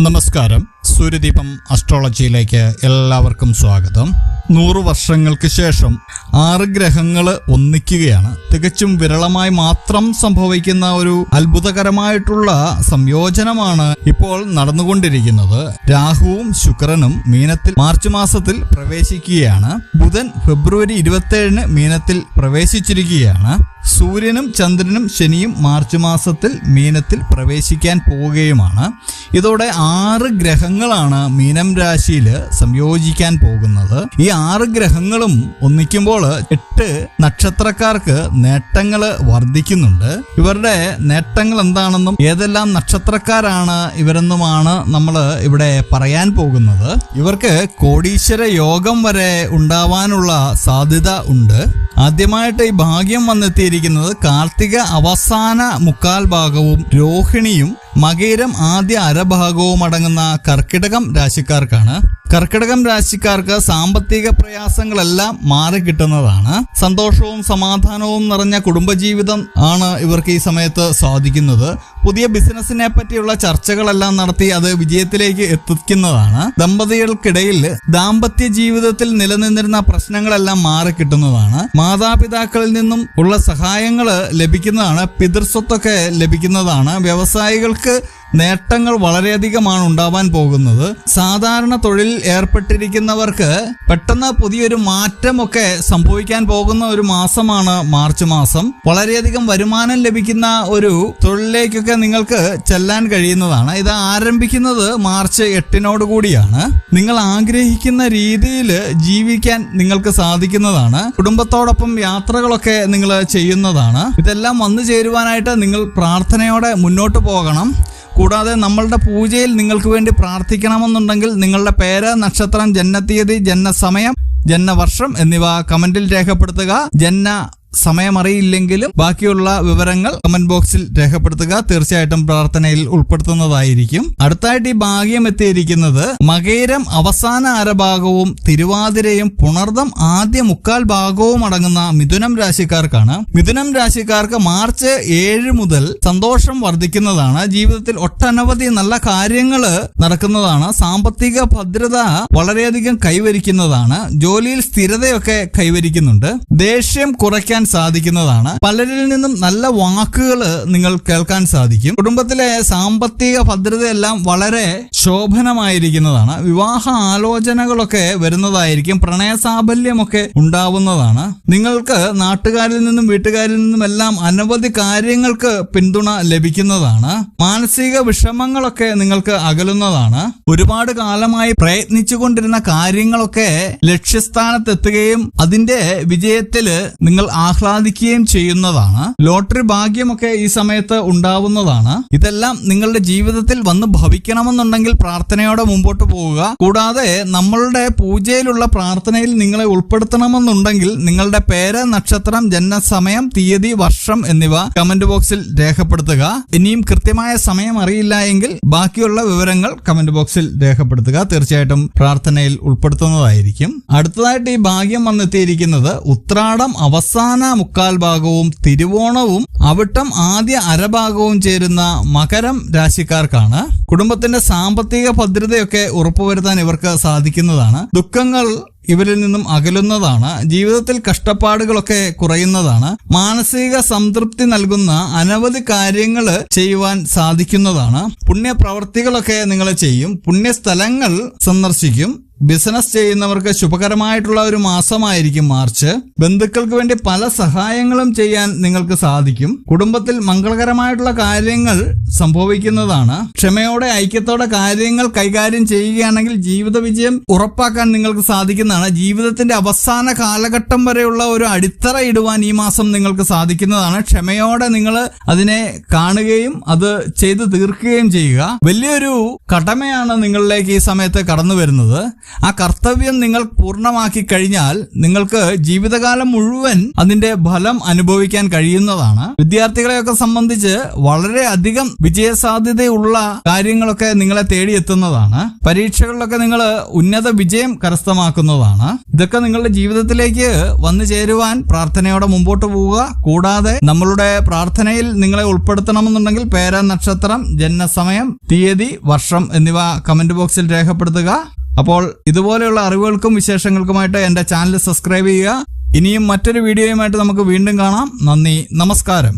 നമസ്കാരം. സൂര്യദീപം അസ്ട്രോളജിയിലേക്ക് എല്ലാവർക്കും സ്വാഗതം. 100 വർഷങ്ങൾക്ക് ശേഷം 6 ഗ്രഹങ്ങൾ ഒന്നിക്കുകയാണ്. തികച്ചും വിരളമായി മാത്രം സംഭവിക്കുന്ന ഒരു അത്ഭുതകരമായിട്ടുള്ള സംയോജനമാണ് ഇപ്പോൾ നടന്നുകൊണ്ടിരിക്കുന്നത്. രാഹുവും ശുക്രനും മീനത്തിൽ മാർച്ച് മാസത്തിൽ പ്രവേശിക്കുകയാണ്. ബുധൻ ഫെബ്രുവരി 27 മീനത്തിൽ പ്രവേശിച്ചിരിക്കുകയാണ്. സൂര്യനും ചന്ദ്രനും ശനിയും മാർച്ച് മാസത്തിൽ മീനത്തിൽ പ്രവേശിക്കാൻ പോവുകയുമാണ്. ഇതോടെ 6 ഗ്രഹങ്ങളാണ് മീനം രാശിയിൽ സംയോജിക്കാൻ പോകുന്നത്. ഈ 6 ഗ്രഹങ്ങളും ഒന്നിക്കുമ്പോൾ 8 നക്ഷത്രക്കാർക്ക് നേട്ടങ്ങൾ വർദ്ധിക്കുന്നുണ്ട്. ഇവരുടെ നേട്ടങ്ങൾ എന്താണെന്നും ഏതെല്ലാം നക്ഷത്രക്കാരാണ് ഇവരെന്നുമാണ് നമ്മൾ ഇവിടെ പറയാൻ പോകുന്നത്. ഇവർക്ക് കോടീശ്വര യോഗം വരെ ഉണ്ടാവാനുള്ള സാധ്യത ഉണ്ട്. ആദ്യമായിട്ട് ഈ ഭാഗ്യം വന്നെത്തിയിരിക്കുന്നത് കാർത്തിക അവസാന മുക്കാൽ ഭാഗവും രോഹിണിയും മകയിരം ആദ്യ അരഭാഗവും അടങ്ങുന്ന കർക്കിടകം രാശിക്കാർക്കാണ്. കർക്കിടകം രാശിക്കാർക്ക് സാമ്പത്തിക പ്രയാസങ്ങളെല്ലാം മാറിക്കിട്ടുന്നതാണ്. സന്തോഷവും സമാധാനവും നിറഞ്ഞ കുടുംബജീവിതം ആണ് ഇവർക്ക് ഈ സമയത്ത് സാധിക്കുന്നത്. പുതിയ ബിസിനസിനെ പറ്റിയുള്ള ചർച്ചകളെല്ലാം നടത്തി അത് വിജയത്തിലേക്ക് എത്തിക്കുന്നതാണ്. ദമ്പതികൾക്കിടയിൽ ദാമ്പത്യ ജീവിതത്തിൽ നിലനിന്നിരുന്ന പ്രശ്നങ്ങളെല്ലാം മാറിക്കിട്ടുന്നതാണ്. മാതാപിതാക്കളിൽ നിന്നും ഉള്ള സഹായങ്ങൾ ലഭിക്കുന്നതാണ്. പിതൃസ്വത്തൊക്കെ ലഭിക്കുന്നതാണ്. വ്യവസായികൾക്ക് നേട്ടങ്ങൾ വളരെയധികമാണ് ഉണ്ടാവാൻ പോകുന്നത്. സാധാരണ തൊഴിൽ ഏർപ്പെട്ടിരിക്കുന്നവർക്ക് പെട്ടെന്ന് പുതിയൊരു മാറ്റമൊക്കെ സംഭവിക്കാൻ പോകുന്ന ഒരു മാസമാണ് മാർച്ച് മാസം. വളരെയധികം വരുമാനം ലഭിക്കുന്ന ഒരു തൊഴിലിലേക്കൊക്കെ നിങ്ങൾക്ക് ചെല്ലാൻ കഴിയുന്നതാണ്. ഇത് ആരംഭിക്കുന്നത് മാർച്ച് 8 കൂടിയാണ്. നിങ്ങൾ ആഗ്രഹിക്കുന്ന രീതിയിൽ ജീവിക്കാൻ നിങ്ങൾക്ക് സാധിക്കുന്നതാണ്. കുടുംബത്തോടൊപ്പം യാത്രകളൊക്കെ നിങ്ങൾ ചെയ്യുന്നതാണ്. ഇതെല്ലാം വന്നു ചേരുവാനായിട്ട് നിങ്ങൾ പ്രാർത്ഥനയോടെ മുന്നോട്ട് പോകണം. കൂടാതെ നമ്മളുടെ പൂജയിൽ നിങ്ങൾക്ക് വേണ്ടി പ്രാർത്ഥിക്കണമെന്നുണ്ടെങ്കിൽ നിങ്ങളുടെ പേര്, നക്ഷത്രം, ജനനത്തീയതി, ജനനസമയം, ജനനവർഷം എന്നിവ കമന്റിൽ രേഖപ്പെടുത്തുക. സമയം അറിയില്ലെങ്കിലും ബാക്കിയുള്ള വിവരങ്ങൾ കമന്റ് ബോക്സിൽ രേഖപ്പെടുത്തുക. തീർച്ചയായിട്ടും പ്രാർത്ഥനയിൽ ഉൾപ്പെടുത്തുന്നതായിരിക്കും. അടുത്തായിട്ട് ഈ ഭാഗ്യം എത്തിയിരിക്കുന്നത് മകയിരം അവസാന അരഭാഗവും തിരുവാതിരയും പുണർദം ആദ്യ മുക്കാൽ ഭാഗവും അടങ്ങുന്ന മിഥുനം രാശിക്കാർക്കാണ്. മിഥുനം രാശിക്കാർക്ക് മാർച്ച് 7 മുതൽ സന്തോഷം വർദ്ധിക്കുന്നതാണ്. ജീവിതത്തിൽ ഒട്ടനവധി നല്ല കാര്യങ്ങൾ നടക്കുന്നതാണ്. സാമ്പത്തിക ഭദ്രത വളരെയധികം കൈവരിക്കുന്നതാണ്. ജോലിയിൽ സ്ഥിരതയൊക്കെ കൈവരിക്കുന്നുണ്ട്. ദേഷ്യം കുറയ്ക്കാൻ സാധിക്കുന്നതാണ്. പലരിൽ നിന്നും നല്ല വാക്കുകൾ നിങ്ങൾ കേൾക്കാൻ സാധിക്കും. കുടുംബത്തിലെ സാമ്പത്തിക ഭദ്രതയെല്ലാം വളരെ ശോഭനമായിരിക്കുന്നതാണ്. വിവാഹ ആലോചനകളൊക്കെ വരുന്നതായിരിക്കും. പ്രണയസാഫല്യമൊക്കെ ഉണ്ടാവുന്നതാണ്. നിങ്ങൾക്ക് നാട്ടുകാരിൽ നിന്നും വീട്ടുകാരിൽ നിന്നും എല്ലാം അനവധി കാര്യങ്ങൾക്ക് പിന്തുണ ലഭിക്കുന്നതാണ്. മാനസിക വിഷമങ്ങളൊക്കെ നിങ്ങൾക്ക് അകലുന്നതാണ്. ഒരുപാട് കാലമായി പ്രയത്നിച്ചുകൊണ്ടിരുന്ന കാര്യങ്ങളൊക്കെ ലക്ഷ്യസ്ഥാനത്തെത്തുകയും അതിന്റെ വിജയത്തില് നിങ്ങൾ ആഹ്ലാദിക്കുകയും ചെയ്യുന്നതാണ്. ലോട്ടറി ഭാഗ്യമൊക്കെ ഈ സമയത്ത് ഉണ്ടാവുന്നതാണ്. ഇതെല്ലാം നിങ്ങളുടെ ജീവിതത്തിൽ വന്ന് ഭവിക്കണമെന്നുണ്ടെങ്കിൽ പ്രാർത്ഥനയോടെ മുമ്പോട്ട് പോവുക. കൂടാതെ നമ്മളുടെ പൂജയിലുള്ള പ്രാർത്ഥനയിൽ നിങ്ങളെ ഉൾപ്പെടുത്തണമെന്നുണ്ടെങ്കിൽ നിങ്ങളുടെ പേര്, നക്ഷത്രം, ജനനസമയം, തീയതി, വർഷം എന്നിവ കമന്റ് ബോക്സിൽ രേഖപ്പെടുത്തുക. ഇനിയും കൃത്യമായ സമയം അറിയില്ല എങ്കിൽ ബാക്കിയുള്ള വിവരങ്ങൾ കമന്റ് ബോക്സിൽ രേഖപ്പെടുത്തുക. തീർച്ചയായിട്ടും പ്രാർത്ഥനയിൽ ഉൾപ്പെടുത്തുന്നതായിരിക്കും. അടുത്തതായിട്ട് ഈ ഭാഗ്യം വന്നെത്തിയിരിക്കുന്നത് ഉത്രാടം അവസാന മുക്കാൽ ഭാഗവും തിരുവോണവും അവിട്ടം ആദ്യ അരഭാഗവും ചേരുന്ന മകരം രാശിക്കാർക്കാണ്. കുടുംബത്തിന്റെ സാമ്പത്തിക ഭദ്രതയൊക്കെ ഉറപ്പുവരുത്താൻ ഇവർക്ക് സാധിക്കുന്നതാണ്. ദുഃഖങ്ങൾ ഇവരിൽ നിന്നും അകലുന്നതാണ്. ജീവിതത്തിൽ കഷ്ടപ്പാടുകളൊക്കെ കുറയുന്നതാണ്. മാനസിക സംതൃപ്തി നൽകുന്ന അനവധി കാര്യങ്ങൾ ചെയ്യുവാൻ സാധിക്കുന്നതാണ്. പുണ്യപ്രവർത്തികളൊക്കെ നിങ്ങൾ ചെയ്യും. പുണ്യസ്ഥലങ്ങൾ സന്ദർശിക്കും. ബിസിനസ് ചെയ്യുന്നവർക്ക് ശുഭകരമായിട്ടുള്ള ഒരു മാസമായിരിക്കും മാർച്ച്. ബന്ധുക്കൾക്ക് വേണ്ടി പല സഹായങ്ങളും ചെയ്യാൻ നിങ്ങൾക്ക് സാധിക്കും. കുടുംബത്തിൽ മംഗളകരമായിട്ടുള്ള കാര്യങ്ങൾ സംഭവിക്കുന്നതാണ്. ക്ഷമയോടെ ഐക്യത്തോടെ കാര്യങ്ങൾ കൈകാര്യം ചെയ്യുകയാണെങ്കിൽ ജീവിത വിജയം ഉറപ്പാക്കാൻ നിങ്ങൾക്ക് സാധിക്കുന്നതാണ്. ജീവിതത്തിന്റെ അവസാന കാലഘട്ടം വരെയുള്ള ഒരു അടിത്തറ ഇടുവാൻ ഈ മാസം നിങ്ങൾക്ക് സാധിക്കുന്നതാണ്. ക്ഷമയോടെ നിങ്ങൾ അതിനെ കാണുകയും അത് ചെയ്തു തീർക്കുകയും ചെയ്യുക. വലിയൊരു കടമയാണ് നിങ്ങളിലേക്ക് ഈ സമയത്ത് കടന്നു വരുന്നത്. ആ കർത്തവ്യം നിങ്ങൾ പൂർണ്ണമാക്കി കഴിഞ്ഞാൽ നിങ്ങൾക്ക് ജീവിതകാലം മുഴുവൻ അതിന്റെ ഫലം അനുഭവിക്കാൻ കഴിയുന്നതാണ്. വിദ്യാർത്ഥികളെയൊക്കെ സംബന്ധിച്ച് വളരെ അധികം വിജയസാധ്യതയുള്ള കാര്യങ്ങളൊക്കെ നിങ്ങളെ തേടിയെത്തുന്നതാണ്. പരീക്ഷകളിലൊക്കെ നിങ്ങൾ ഉന്നത വിജയം കരസ്ഥമാക്കുന്നതാണ്. ഇതൊക്കെ നിങ്ങളുടെ ജീവിതത്തിലേക്ക് വന്നു ചേരുവാൻ പ്രാർത്ഥനയോടെ മുമ്പോട്ട് പോവുക. കൂടാതെ നമ്മളുടെ പ്രാർത്ഥനയിൽ നിങ്ങളെ ഉൾപ്പെടുത്തണമെന്നുണ്ടെങ്കിൽ പേര്, നക്ഷത്രം, ജനനസമയം, തീയതി, വർഷം എന്നിവ കമന്റ് ബോക്സിൽ രേഖപ്പെടുത്തുക. അപ്പോൾ ഇതുപോലെയുള്ള അറിവുകൾക്കും വിശേഷങ്ങൾക്കുമായിട്ട് എൻ്റെ ചാനൽ സബ്സ്ക്രൈബ് ചെയ്യുക. ഇനിയും മറ്റൊരു വീഡിയോയുമായിട്ട് നമുക്ക് വീണ്ടും കാണാം. നന്ദി, നമസ്കാരം.